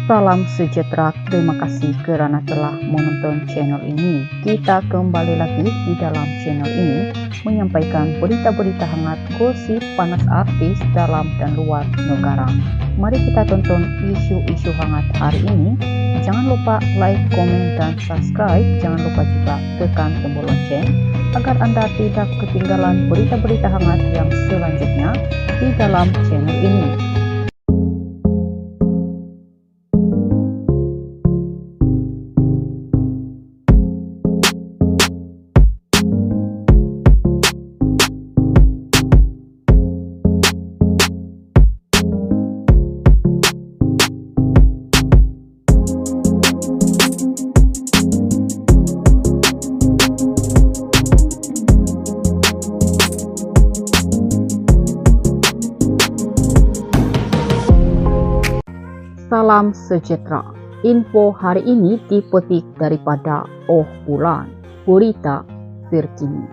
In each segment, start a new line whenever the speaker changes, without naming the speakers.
Salam sejahtera, terima kasih karena telah menonton channel ini. Kita kembali lagi di dalam channel ini menyampaikan berita-berita hangat, gosip panas artis dalam dan luar negara. Mari kita tonton isu-isu hangat hari ini. Jangan lupa like, komen, dan subscribe. Jangan lupa juga tekan tombol lonceng agar Anda tidak ketinggalan berita-berita hangat yang selanjutnya di dalam channel ini. Salam sejahtera. Info hari ini dipetik daripada Oh Bulan, berita terkini.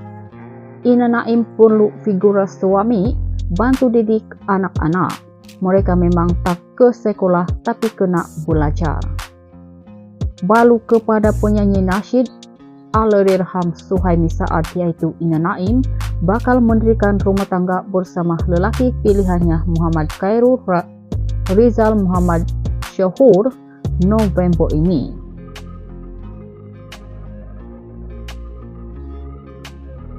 Ina Naim perlu figura suami bantu didik anak-anak. Mereka memang tak ke sekolah tapi kena belajar. Balu kepada penyanyi nasyid Allahyarham Suhaimi saat yaitu Ina Naim bakal mendirikan rumah tangga bersama lelaki pilihannya Muhammad Khairul Rizal Muhammad Syahur November ini.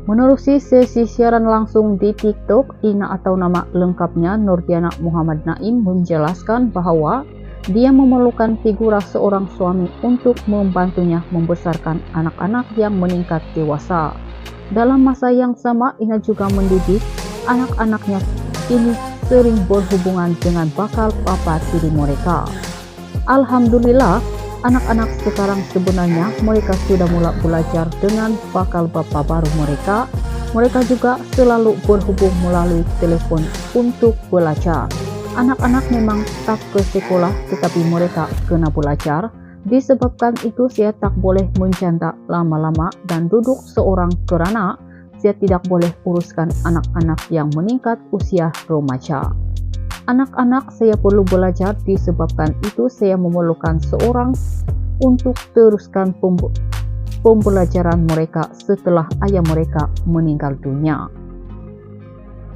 Menerusi sesi siaran langsung di TikTok, Ina atau nama lengkapnya Nurdiana Muhammad Naim menjelaskan bahwa dia memerlukan figura seorang suami untuk membantunya membesarkan anak-anak yang meningkat dewasa. Dalam masa yang sama, Ina juga mendidik anak-anaknya ini sering berhubungan dengan bakal papa tiri mereka. Alhamdulillah, anak-anak sekarang sebenarnya mereka sudah mulai belajar dengan bakal bapak baru mereka. Mereka juga selalu berhubung melalui telepon untuk belajar. Anak-anak memang tak ke sekolah tetapi mereka kena belajar. Disebabkan itu saya tak boleh menjanda lama-lama dan duduk seorang kerana saya tidak boleh uruskan anak-anak yang meningkat usia remaja. Anak-anak saya perlu belajar, disebabkan itu saya memerlukan seorang untuk teruskan pembelajaran mereka setelah ayah mereka meninggal dunia.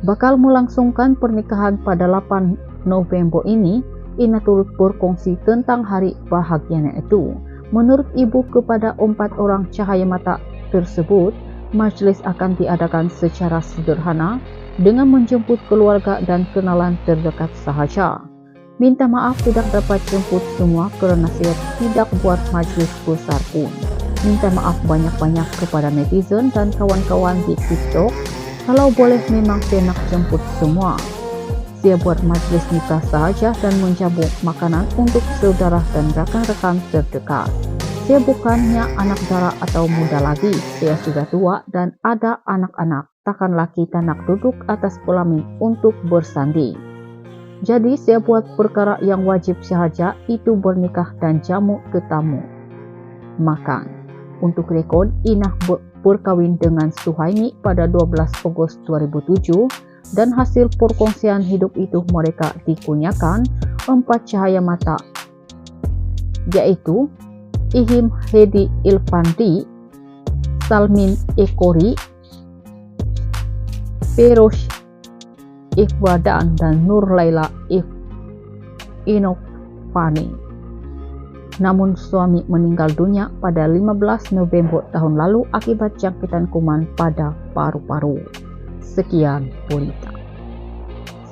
Bakal melangsungkan pernikahan pada 8 November ini. Ina turut berkongsi tentang hari bahagianya itu. Menurut ibu kepada 4 orang cahaya mata tersebut, majelis akan diadakan secara sederhana dengan menjemput keluarga dan kenalan terdekat sahaja. Minta maaf tidak dapat jemput semua karena saya tidak buat majelis besar pun. Minta maaf banyak-banyak kepada netizen dan kawan-kawan di TikTok. Kalau boleh memang saya nak jemput semua. Saya buat majelis nikah sahaja dan menjamu makanan untuk saudara dan rekan-rekan terdekat. Saya bukannya anak dara atau muda lagi, saya sudah tua dan ada anak-anak. Takkanlah kita nak duduk atas pelamin untuk bersanding. Jadi saya buat perkara yang wajib sahaja, itu bernikah dan jamu tetamu makan. Untuk rekod, Ina berkawin dengan Suhaimi pada 12 Agustus 2007 dan hasil perkongsian hidup itu mereka dikunyakan 4 cahaya mata, yaitu Ihim Hedi Ilfandi, Salmin Ekori, Feroz Ikhwadan, dan Nur Laila Inofani. Namun suami meninggal dunia pada 15 November tahun lalu akibat jangkitan kuman pada paru-paru. Sekian berita.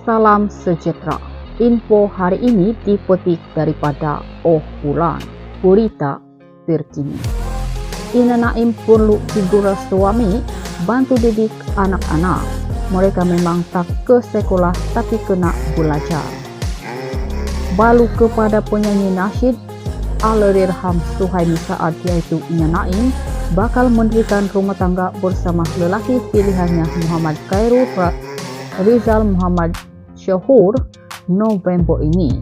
Salam sejahtera. Info hari ini dipetik daripada Oh Bulan, berita terkini. Ina Naim perlu figura suami bantu didik anak-anak. Mereka memang tak ke sekolah tapi kena belajar. Balu kepada penyanyi nasyid Allahyarham Suhaimi saat yaitu Ina Naim bakal mendirikan rumah tangga bersama lelaki pilihannya Muhammad Khairul Rizal Muhammad Syahur November ini.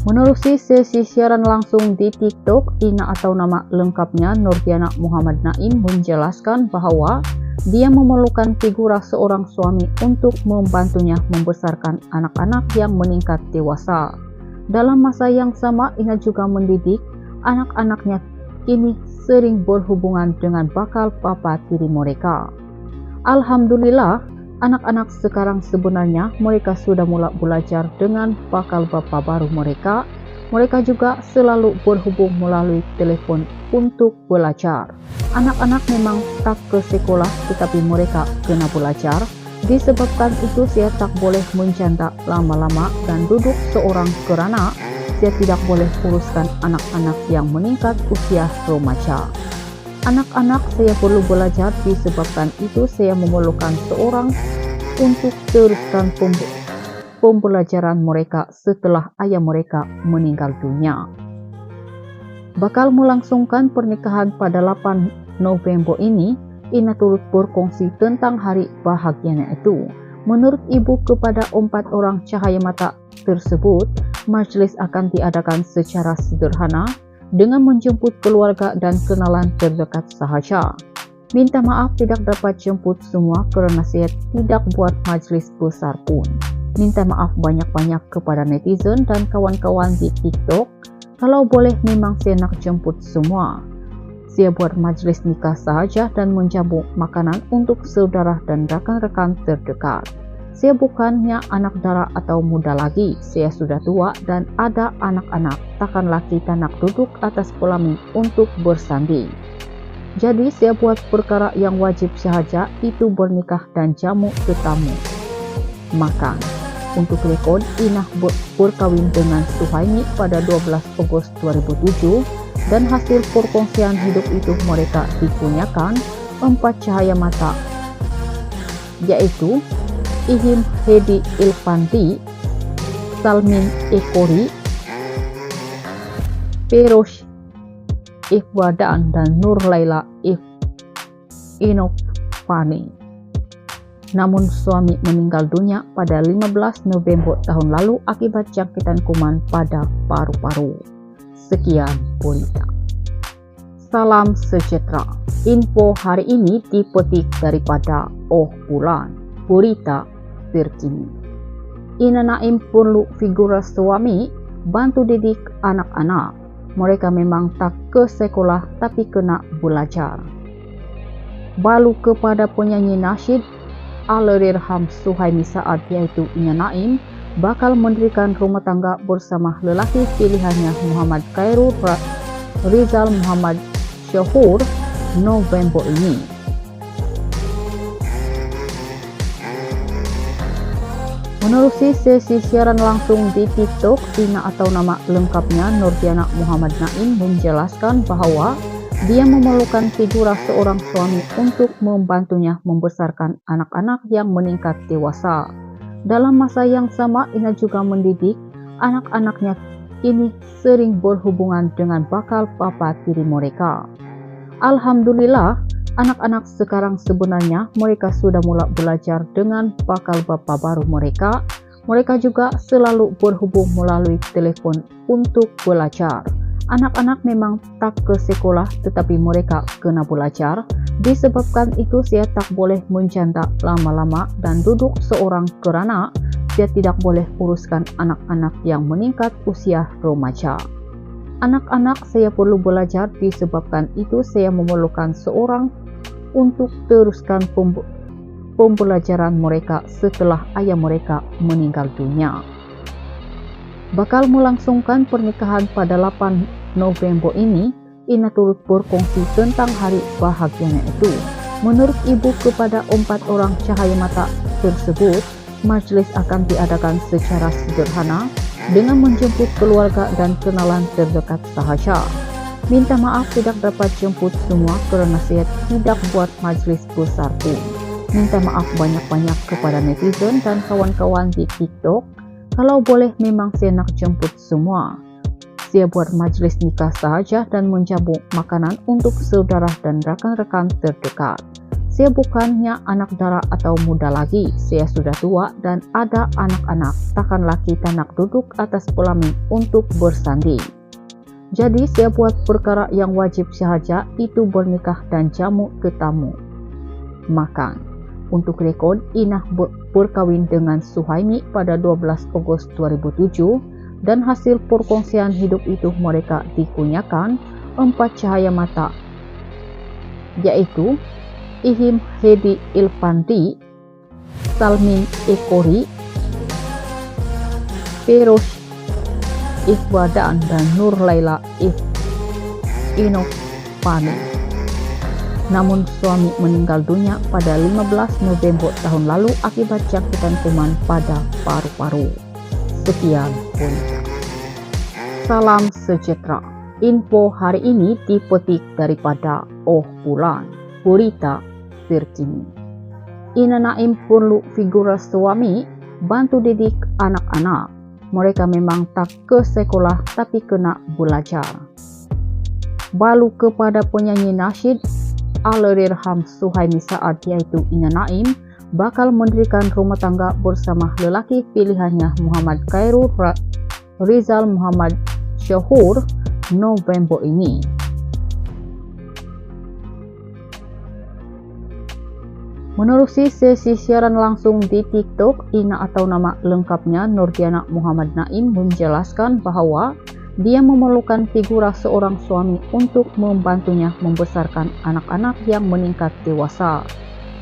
Menerusi sesi siaran langsung di TikTok, Ina atau nama lengkapnya Nurdiana Muhammad Naim menjelaskan bahwa Dia memerlukan figura seorang suami untuk membantunya membesarkan anak-anak yang meningkat dewasa. Dalam masa yang sama, ia juga mendidik anak-anaknya kini sering berhubungan dengan bakal papa tiri mereka. Alhamdulillah, anak-anak sekarang sebenarnya mereka sudah mulai belajar dengan bakal bapa baru mereka. Mereka juga selalu berhubung melalui telepon untuk belajar. Anak-anak memang tak ke sekolah tetapi mereka kena belajar. Disebabkan itu saya tak boleh menjanda lama-lama dan duduk seorang kerana saya tidak boleh uruskan anak-anak yang meningkat usia remaja. Anak-anak saya perlu belajar, disebabkan itu saya memerlukan seorang untuk teruskan pembelajaran mereka setelah ayah mereka meninggal dunia. Bakal melangsungkan pernikahan pada 8 November ini, Ina turut berkongsi tentang hari bahagianya itu. Menurut ibu kepada 4 orang cahaya mata tersebut, majelis akan diadakan secara sederhana dengan menjemput keluarga dan kenalan terdekat sahaja. Minta maaf tidak dapat jemput semua karena saya tidak buat majelis besar pun. Minta maaf banyak-banyak kepada netizen dan kawan-kawan di TikTok. Kalau boleh memang saya nak jemput semua. Saya buat majelis nikah sahaja dan menjamu makanan untuk saudara dan rekan-rekan terdekat. Saya bukannya anak dara atau muda lagi. Saya sudah tua dan ada anak-anak. Takkanlah kita nak duduk atas pelamin untuk bersanding. Jadi saya buat perkara yang wajib sahaja, itu bernikah dan jamu tetamu makan. Untuk rekod, Ina berkawin dengan Suhaimi pada 12 Agustus 2007 dan hasil perkongsian hidup itu mereka dikurniakan 4 cahaya mata, yaitu Ihim Hedi Ilfanti, Salmin Ekori, Feroz Ikhwadan dan Nur Laila Inofani. Namun suami meninggal dunia pada 15 November tahun lalu akibat jangkitan kuman pada paru-paru. Sekian berita. Salam sejahtera. Info hari ini dipetik daripada Oh Bulan, berita terkini. Ina Naim perlu figura suami bantu didik anak-anak. Mereka memang tak ke sekolah tapi kena belajar. Balu kepada penyanyi nasyid Allahyarham Suhaimi saat yaitu Ina Naim bakal mendirikan rumah tangga bersama lelaki pilihannya Muhammad Khairul Rizal Muhammad Syahur November ini. Menerusi sesi siaran langsung di TikTok, Ina atau nama lengkapnya Nurdiana Muhammad Naim menjelaskan bahwa dia memerlukan figura seorang suami untuk membantunya membesarkan anak-anak yang meningkat dewasa. Dalam masa yang sama, Ina juga mendidik anak-anaknya kini sering berhubungan dengan bakal papa tiri mereka. Alhamdulillah, anak-anak sekarang sebenarnya mereka sudah mulai belajar dengan bakal bapa baru mereka. Mereka juga selalu berhubung melalui telepon untuk belajar. Anak-anak memang tak ke sekolah tetapi mereka kena belajar. Disebabkan itu saya tak boleh menjanda lama-lama dan duduk seorang kerana saya tidak boleh uruskan anak-anak yang meningkat usia remaja. Anak-anak saya perlu belajar, disebabkan itu saya memerlukan seorang untuk teruskan pembelajaran mereka setelah ayah mereka meninggal dunia. Bakal melangsungkan pernikahan pada 8 November ini, Ina turut berkongsi tentang hari bahagianya itu. Menurut ibu kepada 4 orang cahaya mata tersebut, majelis akan diadakan secara sederhana dengan menjemput keluarga dan kenalan terdekat sahaja. Minta maaf tidak dapat jemput semua karena saya tidak buat majelis besar pun. Minta maaf banyak-banyak kepada netizen dan kawan-kawan di TikTok. Kalau boleh memang saya nak jemput semua. Saya buat majelis nikah sahaja dan menjamu makanan untuk saudara dan rekan-rekan terdekat. Saya bukannya anak dara atau muda lagi. Saya sudah tua dan ada anak-anak. Takkanlah kita nak duduk atas pelamin untuk bersanding. Jadi saya buat perkara yang wajib sahaja, itu bernikah dan jamu tetamu makan. Untuk rekod, Inah berkawin dengan Suhaimi pada 12 Agustus 2007 dan hasil perkongsian hidup itu mereka dikunyakan 4 cahaya mata, yaitu Ihim Hedi Ilfanti, Salmin Ekori, Feroz Ikhwadan, dan Nur Laila Inofani. Namun suami meninggal dunia pada 15 November tahun lalu akibat jangkitan kuman pada paru-paru. Sekian berita. Salam sejahtera. Info hari ini dipetik daripada Oh Bulan, berita terkini. Ina Naim perlu figura suami bantu didik anak-anak. Mereka memang tak ke sekolah tapi kena belajar. Balu kepada penyanyi nasyid Allahyarham Suhaimi saat yaitu Ina Naim bakal mendirikan rumah tangga bersama lelaki pilihannya Muhammad Khairul Rizal Muhammad Syahur November ini. Menerusi sesi siaran langsung di TikTok, Ina atau nama lengkapnya Nurdiana Muhammad Naim menjelaskan bahwa dia memerlukan figura seorang suami untuk membantunya membesarkan anak-anak yang meningkat dewasa.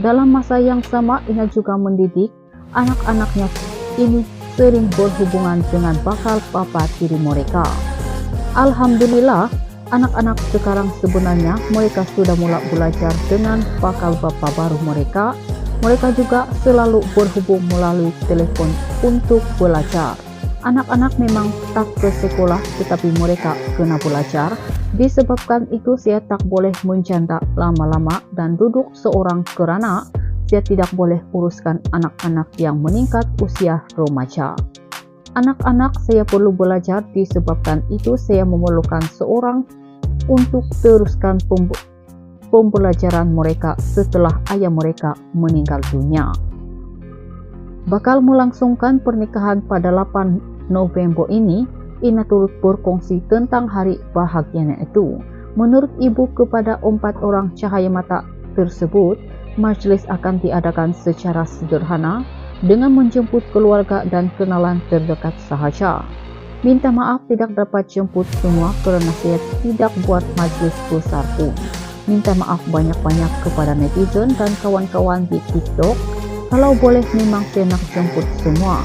Dalam masa yang sama, Ina juga mendidik anak-anaknya ini sering berhubungan dengan bakal bapa tiri mereka. Alhamdulillah, anak-anak sekarang sebenarnya mereka sudah mulai belajar dengan bakal bapa baru mereka. Mereka juga selalu berhubung melalui telepon untuk belajar. Anak-anak memang tak ke sekolah tetapi mereka kena belajar. Disebabkan itu saya tak boleh menjanda lama-lama dan duduk seorang kerana saya tidak boleh uruskan anak-anak yang meningkat usia remaja. Anak-anak saya perlu belajar, disebabkan itu saya memerlukan seorang untuk teruskan pembelajaran mereka setelah ayah mereka meninggal dunia. Bakal melangsungkan pernikahan pada 8 November ini. Ina turut berkongsi tentang hari bahagianya itu. Menurut ibu kepada 4 orang cahaya mata tersebut, majlis akan diadakan secara sederhana dengan menjemput keluarga dan kenalan terdekat sahaja. Minta maaf tidak dapat jemput semua kerana saya tidak buat majlis besar pun. Minta maaf banyak-banyak kepada netizen dan kawan-kawan di TikTok. Kalau boleh memang saya nak jemput semua.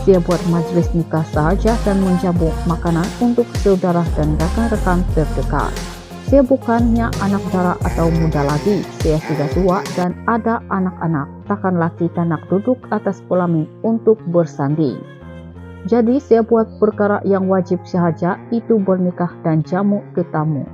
Saya buat majlis nikah sahaja dan menjamu makanan untuk saudara dan rekan-rekan terdekat. Saya bukannya anak dara atau muda lagi. Saya sudah tua dan ada anak-anak. Takkanlah kita nak duduk atas pelamin untuk bersanding. Jadi saya buat perkara yang wajib sahaja, itu bernikah dan jamu tetamu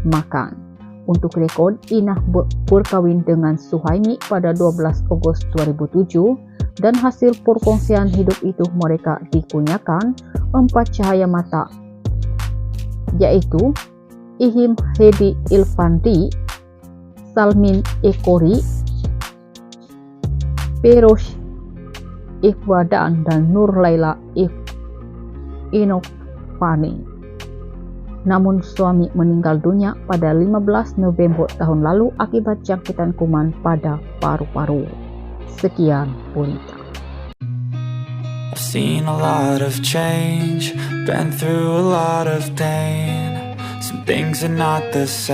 makan. Untuk rekod, Inah berkawin dengan Suhaimi pada 12 Agustus 2007 dan hasil perkongsian hidup itu mereka dikunyakan 4 cahaya mata, yaitu Ihim Hedi Ilfanti, Salmin Ekori, Feroz Ikhwadan, dan Nur Laila Inofani. Namun suami meninggal dunia pada 15 November tahun lalu akibat jangkitan kuman pada paru-paru. Sekian berita.
I've seen a lot of change, been through a lot of pain. Some things are not the same.